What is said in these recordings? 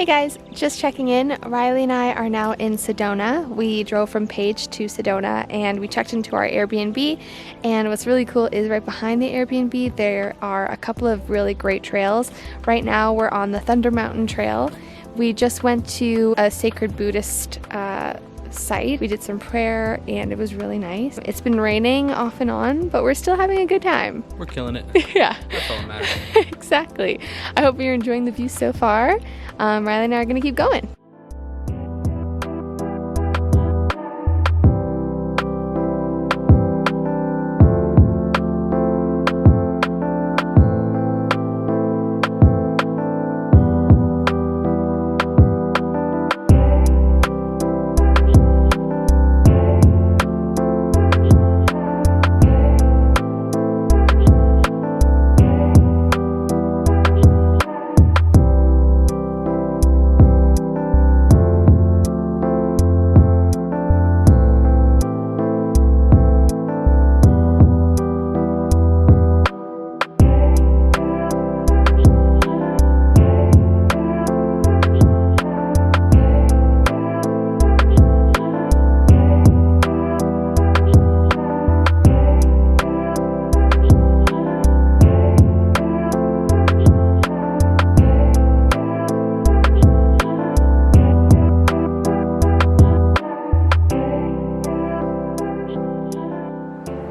Hey guys, just checking in. Riley and I are now in Sedona. We drove from Page to Sedona and we checked into our Airbnb, and what's really cool is right behind the Airbnb there are a couple of really great trails. Right now we're on the Thunder Mountain Trail. We just went to a sacred Buddhist site. We did some prayer and it was really nice. It's been raining off and on, but we're still having a good time. We're killing it. Yeah. That's all that matters. Exactly. I hope you're enjoying the view so far. Riley and I are going to keep going.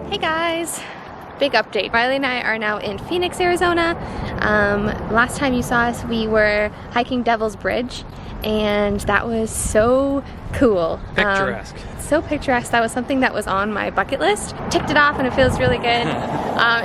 Hey guys, big update. Riley and I are now in Phoenix, Arizona. Last time you saw us, we were hiking Devil's Bridge, and that was so cool. Picturesque. So picturesque. That was something that was on my bucket list. Ticked it off and it feels really good.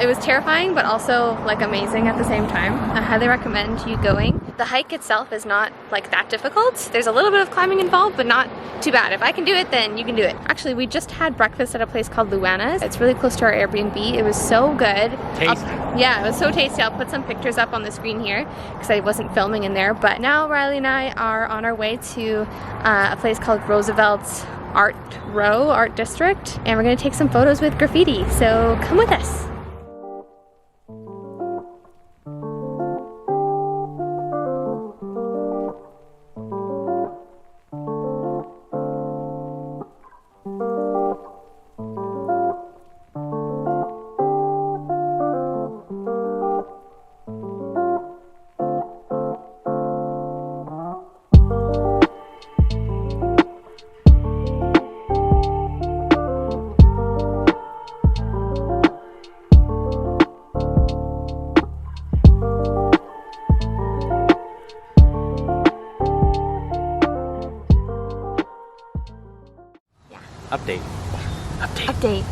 It was terrifying, but also like amazing at the same time. I highly recommend you going. The hike itself is not like that difficult. There's a little bit of climbing involved, but not too bad. If I can do it, then you can do it. Actually, we just had breakfast at a place called Luana's. It's really close to our Airbnb. It was so good. Tasty. Yeah, it was so tasty. I'll put some pictures up on the screen here because I wasn't filming in there. But now Riley and I are on our way to a place called Roosevelt's Art District, and we're gonna take some photos with graffiti. So come with us.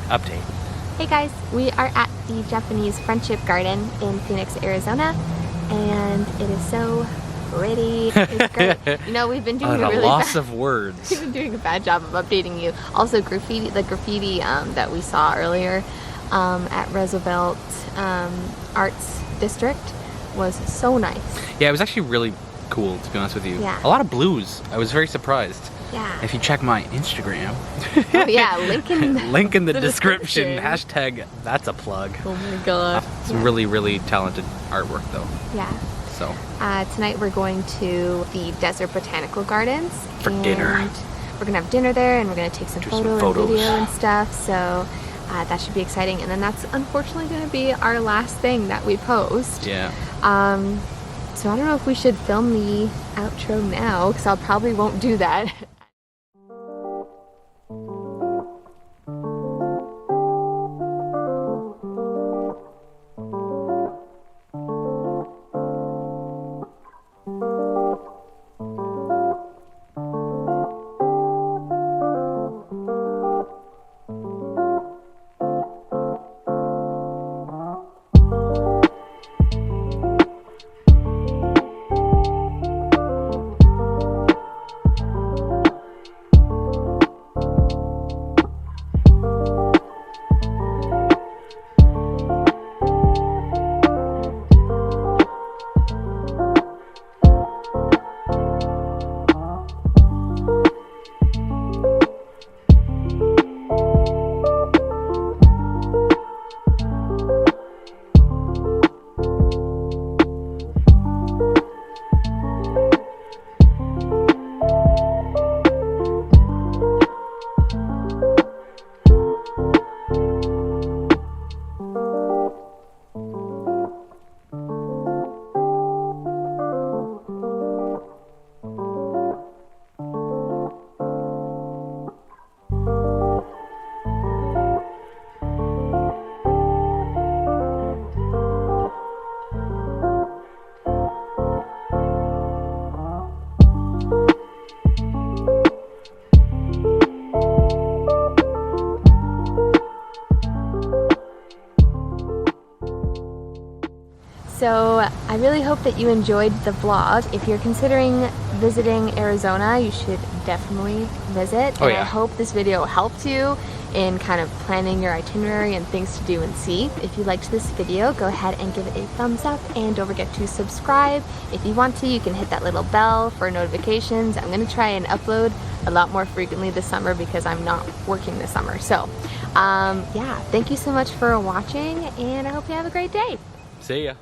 Update. Hey guys, we are at the Japanese Friendship Garden in Phoenix, Arizona, and it is so pretty. It's great. You know, we've been doing words. We've been doing a bad job of updating you. Also, the graffiti that we saw earlier at Roosevelt Arts District was so nice. Yeah, it was actually really cool, to be honest with you. Yeah. A lot of blues. I was very surprised. Yeah. If you check my Instagram. Oh yeah, link in the description. Hashtag that's a plug. Oh my god. Some really, really talented artwork though. Yeah. So. Tonight we're going to the Desert Botanical Gardens. For dinner. We're gonna have dinner there, and we're gonna take some photos and video and stuff. So that should be exciting. And then that's unfortunately gonna be our last thing that we post. Yeah. So I don't know if we should film the outro now, because I probably won't do that. So I really hope that you enjoyed the vlog. If you're considering visiting Arizona, you should definitely visit. Oh, And yeah. I hope this video helped you in kind of planning your itinerary and things to do and see. If you liked this video, go ahead and give it a thumbs up, and don't forget to subscribe. If you want to, you can hit that little bell for notifications. I'm gonna try and upload a lot more frequently this summer because I'm not working this summer. So yeah, thank you so much for watching, and I hope you have a great day. See ya.